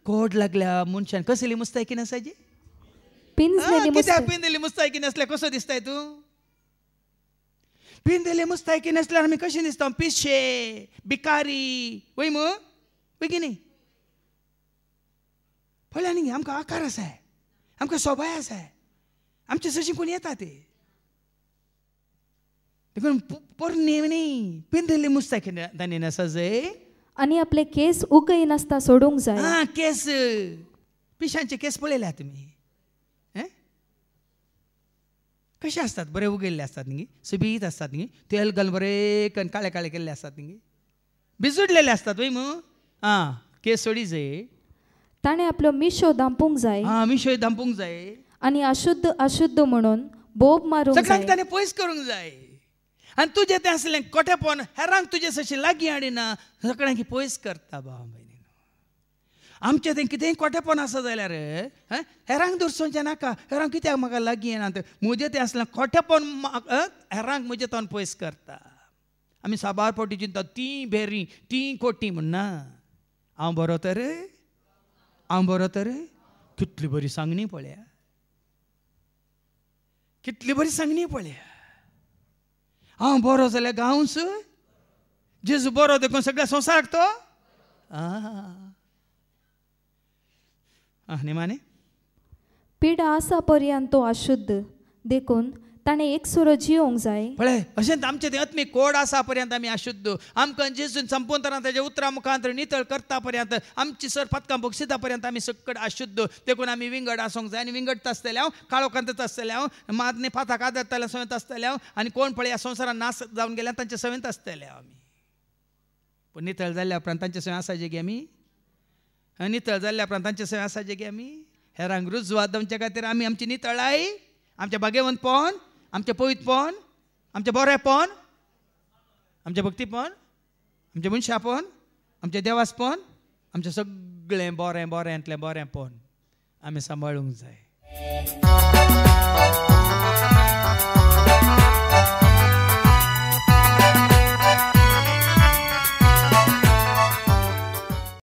code लागल्या मनशान कसली मुस्तायकी नसायची पिंजलेली पिंजलेली मुस्तायकी नसल्या कसो दिसताय तू पिंजलेली मुस्तायकी नसल्यार आमी कशें दिसता पिशे भिकारी वय मू बेगिनी पळय न्ही आमकां आकार आसा आमकां सोबाय आसा आमचे सशी कोण येता ते देखून पोरणी न्ही पिंजलेली मुस्तायकी दानी नसाय आणि आपले केस उगय नासता सोडूंक जाय हां केस पिशांचे केस पळयल्या तुमी कशे असतात बरे उगयल्ले असतात न्ही सुबीत असतात न्ही तेल घालून बरे काळे काळे केल्ले असतात न्ही बिजुडलेले असतात वय मू आं केस सोडी जाय ताणें आपलो मिशो दांपूंक जाय मिशो दांपूंक जाय आनी अशुद्ध अशुद्ध म्हणून बोब मारूंक सगळ्यांक ताणें पयस करूंक जाय आनी तुजें तें असलें कोठेपण हेरांक तुजे सशी लागीं हाडिना सगळ्यांक पयस करता भाव भयणी आमचें तें कितेंय कोठेपण आसा जाल्यार हेरांक दुरसोवचें नाका हेरांक कित्याक म्हाका लागीं येना म्हजें तें असलें कोठेपण हेरांक म्हजें तोंड पयस करता आमी साबार फावटी चिंता ती भेरी ती कोटी म्हणना हांव बरो तर कितली बरी सांगणी पळया कितली बरी सांगणी पळया हांव बरो जाल्यार गांवच जेजू बरो देखून सगळ्या संवसाराक तो निमाणे पिडा आसा पर्यंत तो अशुद्ध देखून ताणें एक सुरो जिवंक जाय पळय अशें आमचें तें आत्मीक कोड आसा पर्यंत आमी अशुद्ध आमकां जेजून संपूर्ण ताच्या उतरा मुखांतर नितळ करता पर्यंत आमची सर पदकां बक्षिता पर्यंत आमी सकट अशुद्ध देखून आमी विंगड आसूंक जाय आनी विंगड आसतले हांव काळोखांत आसतले हांव मादने फाताक आदरताल्या सवंत आसतले हांव आनी कोण पळय ह्या संवसारान नाश जावन गेल्या तांचे सवंत आसतले हांव आमी पूण नितळ जाल्ल्या उपरांत तांचे सवय आसाचे गे आमी नितळ जाल्ल्या उपरांत तांचे सवय आसाचे गे आमी हेरांक रुजवात दोवच्या खातीर आमी आमची नितळाय आमचें बागेवंतपण आमचें पवित्रपण आमचें बरेंपण आमचें भक्तीपण आमचें मनशापण आमचें देवासपण आमचें सगळें बरेंतलें बरेंपण आमी सांबाळूंक जाय